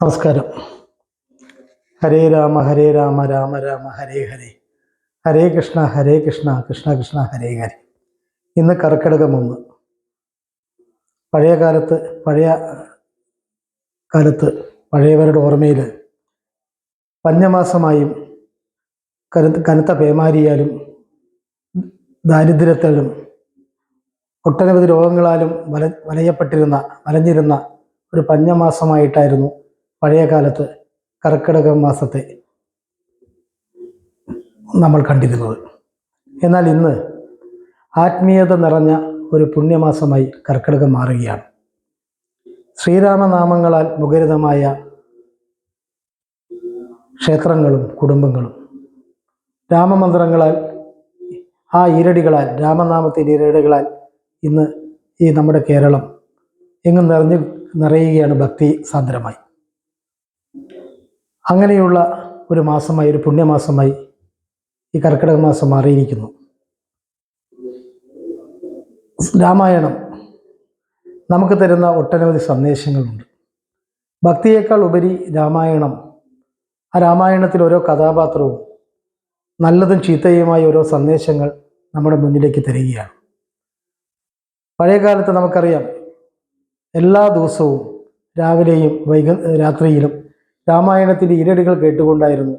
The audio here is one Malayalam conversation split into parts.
നമസ്കാരം. ഹരേ രാമ രാമ രാമ ഹരേ ഹരേ, ഹരേ കൃഷ്ണ കൃഷ്ണ കൃഷ്ണ ഹരേ ഹരേ. ഇന്ന് കർക്കിടകം 1. പഴയ കാലത്ത് പഴയവരുടെ ഓർമ്മയിൽ പഞ്ഞമാസമായും കനത്ത പേമാരിയാലും ദാരിദ്ര്യത്താലും ഒട്ടനവധി രോഗങ്ങളാലും വലഞ്ഞിരുന്ന ഒരു പഞ്ഞമാസമായിട്ടായിരുന്നു പഴയ കാലത്ത് കർക്കിടക മാസത്തെ നമ്മൾ കണ്ടിരുന്നത്. എന്നാൽ ഇന്ന് ആത്മീയത നിറഞ്ഞ ഒരു പുണ്യമാസമായി കർക്കിടകം മാറുകയാണ്. ശ്രീരാമനാമങ്ങളാൽ മുഖരിതമായ ക്ഷേത്രങ്ങളും കുടുംബങ്ങളും രാമമന്ത്രങ്ങളാൽ രാമനാമത്തിൻ്റെ ഈരടികളാൽ ഇന്ന് ഈ നമ്മുടെ കേരളം എങ്ങും നിറയുകയാണ് ഭക്തി സാന്ദ്രമായി. അങ്ങനെയുള്ള ഒരു മാസമായി, ഒരു പുണ്യമാസമായി ഈ കർക്കിടക മാസം മാറിയിരിക്കുന്നു. രാമായണം നമുക്ക് തരുന്ന ഒട്ടനവധി സന്ദേശങ്ങളുണ്ട്. ഭക്തിയേക്കാൾ ഉപരി രാമായണം, ആ രാമായണത്തിൽ ഓരോ കഥാപാത്രവും നല്ലതും ചീത്തയുമായ ഓരോ സന്ദേശങ്ങൾ നമ്മുടെ മുന്നിലേക്ക് തരികയാണ്. പഴയകാലത്ത് നമുക്കറിയാം, എല്ലാ ദിവസവും രാവിലെയും രാത്രിയിലും രാമായണത്തിൻ്റെ ഇരടികൾ കേട്ടുകൊണ്ടായിരുന്നു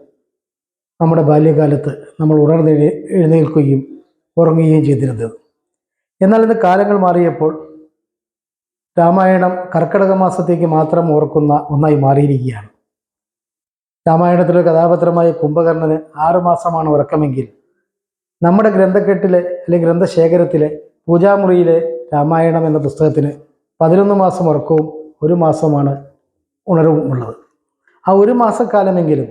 നമ്മുടെ ബാല്യകാലത്ത് നമ്മൾ എഴുന്നേൽക്കുകയും ഉറങ്ങുകയും ചെയ്തിരുന്നത്. എന്നാൽ ഇന്ന് കാലങ്ങൾ മാറിയപ്പോൾ രാമായണം കർക്കിടക മാസത്തേക്ക് മാത്രം ഓർക്കുന്ന ഒന്നായി മാറിയിരിക്കുകയാണ്. രാമായണത്തിലെ കഥാപാത്രമായ കുംഭകർണന് 6 മാസമാണ് ഉറക്കമെങ്കിൽ നമ്മുടെ ഗ്രന്ഥക്കെട്ടിലെ അല്ലെങ്കിൽ ഗ്രന്ഥശേഖരത്തിലെ പൂജാമുറിയിലെ രാമായണം എന്ന പുസ്തകത്തിന് 11 മാസം ഉറക്കവും 1 മാസമാണ് ഉണർവും ഉള്ളത്. ആ 1 മാസക്കാലമെങ്കിലും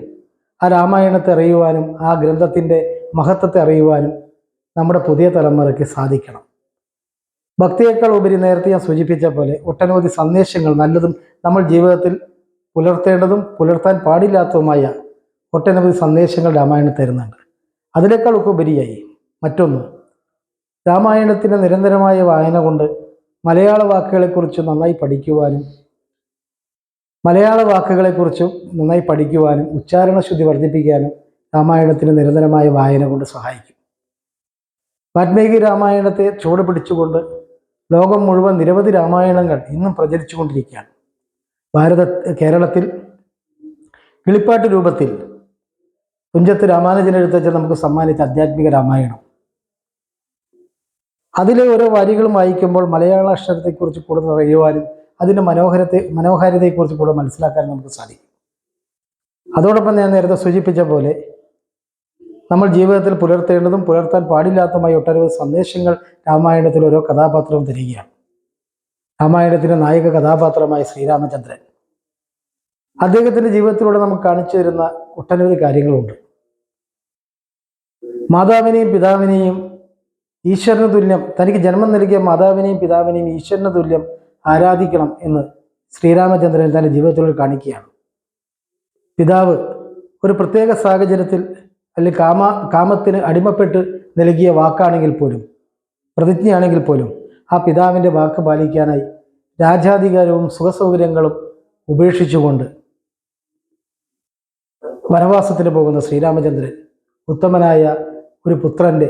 ആ രാമായണത്തെ അറിയുവാനും ആ ഗ്രന്ഥത്തിൻ്റെ മഹത്വത്തെ അറിയുവാനും നമ്മുടെ പുതിയ തലമുറയ്ക്ക് സാധിക്കണം. ഭക്തിയേക്കാൾ ഉപരി നേരത്തെ ഞാൻ സൂചിപ്പിച്ച പോലെ ഒട്ടനവധി സന്ദേശങ്ങൾ, നല്ലതും നമ്മൾ ജീവിതത്തിൽ പുലർത്തേണ്ടതും പുലർത്താൻ പാടില്ലാത്തതുമായ ഒട്ടനവധി സന്ദേശങ്ങൾ രാമായണം തരുന്നുണ്ട്. അതിനേക്കാൾ ഉപരിയായി മറ്റൊന്ന്, രാമായണത്തിൻ്റെ നിരന്തരമായ വായന കൊണ്ട് മലയാള വാക്കുകളെക്കുറിച്ച് നന്നായി പഠിക്കുവാനും ഉച്ചാരണശുദ്ധി വർദ്ധിപ്പിക്കാനും രാമായണത്തിന് നിരന്തരമായ വായന കൊണ്ട് സഹായിക്കും. വാൽമീകി രാമായണത്തെ ചുവട് പിടിച്ചുകൊണ്ട് ലോകം മുഴുവൻ നിരവധി രാമായണങ്ങൾ ഇന്നും പ്രചരിച്ചുകൊണ്ടിരിക്കുകയാണ്. കേരളത്തിൽ കിളിപ്പാട്ട് രൂപത്തിൽ തുഞ്ചത്ത് രാമാനുജൻ എഴുത്തച്ഛൻ നമുക്ക് സമ്മാനിച്ച ആധ്യാത്മിക രാമായണം, അതിലെ ഓരോ വരികളും വായിക്കുമ്പോൾ മലയാള അക്ഷരത്തെക്കുറിച്ച് കൂടുതൽ അറിയുവാനും അതിൻ്റെ മനോഹാരിതയെക്കുറിച്ച് കൂടെ മനസ്സിലാക്കാനും നമുക്ക് സാധിക്കും. അതോടൊപ്പം ഞാൻ നേരത്തെ സൂചിപ്പിച്ച പോലെ നമ്മൾ ജീവിതത്തിൽ പുലർത്തേണ്ടതും പുലർത്താൻ പാടില്ലാത്തതുമായ ഒട്ടനവധി സന്ദേശങ്ങൾ രാമായണത്തിൽ ഓരോ കഥാപാത്രവും തരികയാണ്. രാമായണത്തിൻ്റെ നായക കഥാപാത്രമായ ശ്രീരാമചന്ദ്രൻ, അദ്ദേഹത്തിൻ്റെ ജീവിതത്തിലൂടെ നമുക്ക് കാണിച്ചു തരുന്ന ഒട്ടനവധി കാര്യങ്ങളുണ്ട്. മാതാവിനെയും പിതാവിനെയും ഈശ്വരന് തുല്യം, തനിക്ക് ജന്മം നൽകിയ മാതാവിനെയും പിതാവിനെയും ഈശ്വരന് തുല്യം ആരാധിക്കണം എന്ന് ശ്രീരാമചന്ദ്രൻ തൻ്റെ ജീവിതത്തിലൂടെ കാണിക്കുകയാണ്. പിതാവ് ഒരു പ്രത്യേക സാഹചര്യത്തിൽ അല്ലെങ്കിൽ കാമത്തിന് അടിമപ്പെട്ട് നൽകിയ വാക്കാണെങ്കിൽ പോലും, പ്രതിജ്ഞയാണെങ്കിൽ പോലും, ആ പിതാവിൻ്റെ വാക്ക് പാലിക്കാനായി രാജാധികാരവും സുഖസൗകര്യങ്ങളും ഉപേക്ഷിച്ചുകൊണ്ട് വനവാസത്തിന് പോകുന്ന ശ്രീരാമചന്ദ്രൻ ഉത്തമനായ ഒരു പുത്രൻ്റെ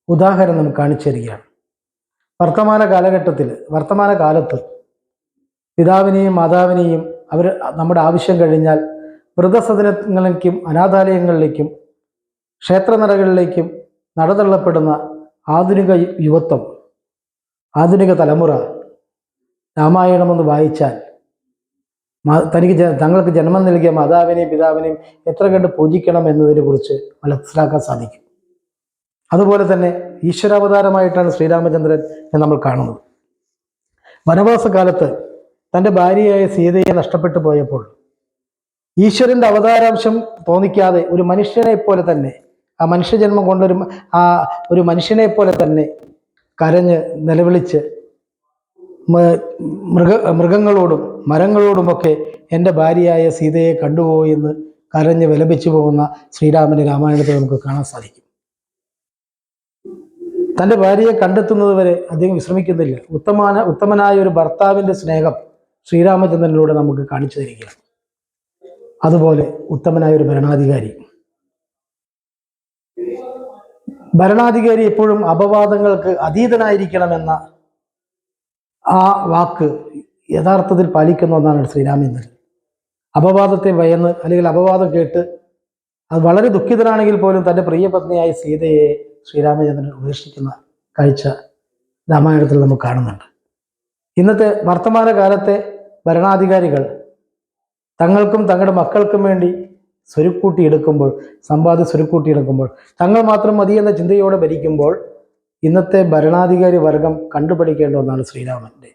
ഉദാഹരണം നമുക്ക് കാണിച്ചു തരികയാണ്. വർത്തമാന കാലത്ത് പിതാവിനെയും മാതാവിനെയും അവർ നമ്മുടെ ആവശ്യം കഴിഞ്ഞാൽ വൃദ്ധസദനങ്ങളിലേക്കും അനാഥാലയങ്ങളിലേക്കും ക്ഷേത്രനടകളിലേക്കും നടതള്ളപ്പെടുന്ന ആധുനിക യുവത്വം, ആധുനിക തലമുറ രാമായണമെന്ന് വായിച്ചാൽ തങ്ങൾക്ക് ജന്മം നൽകിയ മാതാവിനെയും പിതാവിനെയും എത്ര കണ്ട് പൂജിക്കണം എന്നതിനെ കുറിച്ച് മനസ്സിലാക്കാൻ സാധിക്കും. അതുപോലെ തന്നെ ഈശ്വരാവതാരമായിട്ടാണ് ശ്രീരാമചന്ദ്രൻ നമ്മൾ കാണുന്നത്. വനവാസകാലത്ത് തൻ്റെ ഭാര്യയായ സീതയെ നഷ്ടപ്പെട്ടു പോയപ്പോൾ ഈശ്വരൻ്റെ അവതാരാംശം തോന്നിക്കാതെ ഒരു മനുഷ്യനെ പോലെ തന്നെ, ആ മനുഷ്യജന്മം കൊണ്ടൊരു ഒരു മനുഷ്യനെ പോലെ തന്നെ കരഞ്ഞ് നിലവിളിച്ച് മൃഗങ്ങളോടും മരങ്ങളോടുമൊക്കെ എൻ്റെ ഭാര്യയായ സീതയെ കണ്ടുപോയി എന്ന് കരഞ്ഞ് വിലപിച്ചു പോകുന്ന ശ്രീരാമൻ്റെ രാമായണത്തെ നമുക്ക് കാണാൻ സാധിക്കും. തൻ്റെ ഭാര്യയെ കണ്ടെത്തുന്നത് വരെ അദ്ദേഹം വിശ്രമിക്കുന്നില്ല. ഉത്തമനായ ഒരു ഭർത്താവിൻ്റെ സ്നേഹം ശ്രീരാമചന്ദ്രനിലൂടെ നമുക്ക് കാണിച്ചു തരികയാണ്. അതുപോലെ ഉത്തമനായ ഒരു ഭരണാധികാരി. ഭരണാധികാരി എപ്പോഴും അപവാദങ്ങൾക്ക് അതീതനായിരിക്കണമെന്ന ആ വാക്ക് യഥാർത്ഥത്തിൽ പാലിക്കുന്ന ഒന്നാണ് ശ്രീരാമചന്ദ്രൻ. അപവാദത്തെ ഭയന്ന് അല്ലെങ്കിൽ അപവാദം കേട്ട് അത് വളരെ ദുഃഖിതനാണെങ്കിൽ പോലും തൻ്റെ പ്രിയപത്നിയായ സീതയെ ശ്രീരാമചന്ദ്രൻ ഉപേക്ഷിക്കുന്ന കാഴ്ച രാമായണത്തിൽ നമുക്ക് കാണുന്നുണ്ട്. ഇന്നത്തെ വർത്തമാനകാലത്തെ ഭരണാധികാരികൾ തങ്ങൾക്കും തങ്ങളുടെ മക്കൾക്കും വേണ്ടി സ്വരുക്കൂട്ടിയെടുക്കുമ്പോൾ, സമ്പാദ്യം സ്വരുക്കൂട്ടിയെടുക്കുമ്പോൾ, തങ്ങൾ മാത്രം മതി എന്ന ചിന്തയോടെ ഭരിക്കുമ്പോൾ ഇന്നത്തെ ഭരണാധികാരി വർഗം കണ്ടുപഠിക്കേണ്ട ഒന്നാണ് ശ്രീരാമൻ്റെ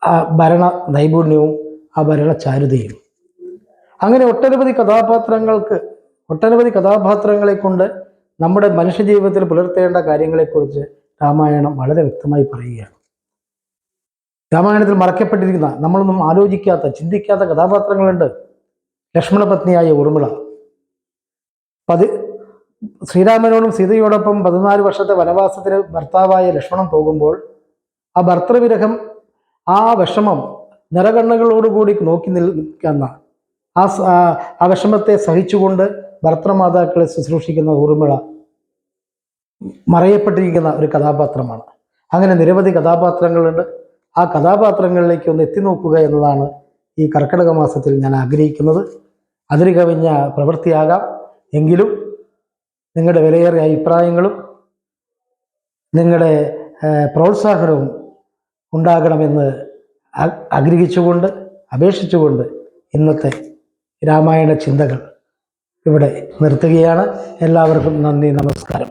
ആ ഭരണ നൈപുണ്യവും ആ ഭരണ ചാരുതയും. അങ്ങനെ ഒട്ടനവധി കഥാപാത്രങ്ങളെ കൊണ്ട് നമ്മുടെ മനുഷ്യജീവിതത്തിൽ പുലർത്തേണ്ട കാര്യങ്ങളെക്കുറിച്ച് രാമായണം വളരെ വ്യക്തമായി പറയുകയാണ്. രാമായണത്തിൽ മറക്കപ്പെട്ടിരിക്കുന്ന, നമ്മളൊന്നും ആലോചിക്കാത്ത, ചിന്തിക്കാത്ത കഥാപാത്രങ്ങളുണ്ട്. ലക്ഷ്മണപത്നിയായ ഊർമിള, ശ്രീരാമനോടും സീതയോടൊപ്പം 14 വർഷത്തെ വനവാസത്തിന് ഭർത്താവായ ലക്ഷ്മണൻ പോകുമ്പോൾ ആ ഭർത്തൃവിരഹം, ആ വിഷമം നിറകണ്ണുകളോടുകൂടി നോക്കി നിൽക്കുന്ന ആ വിഷമത്തെ സഹിച്ചുകൊണ്ട് ഭർത്തൃമാതാക്കളെ ശുശ്രൂഷിക്കുന്ന ഊർമിള മറയപ്പെട്ടിരിക്കുന്ന ഒരു കഥാപാത്രമാണ്. അങ്ങനെ നിരവധി കഥാപാത്രങ്ങളുണ്ട്. ആ കഥാപാത്രങ്ങളിലേക്ക് ഒന്ന് എത്തി നോക്കുക എന്നതാണ് ഈ കർക്കിടക മാസത്തിൽ ഞാൻ ആഗ്രഹിക്കുന്നത്. അതിന് കവിഞ്ഞ പ്രവൃത്തിയാകാം, എങ്കിലും നിങ്ങളുടെ വിലയേറിയ അഭിപ്രായങ്ങളും നിങ്ങളുടെ പ്രോത്സാഹനവും ഉണ്ടാകണമെന്ന് ആഗ്രഹിച്ചുകൊണ്ട്, അപേക്ഷിച്ചുകൊണ്ട് ഇന്നത്തെ രാമായണ ചിന്തകൾ ഇവിടെ നിർത്തുകയാണ്. എല്ലാവർക്കും നന്ദി, നമസ്കാരം.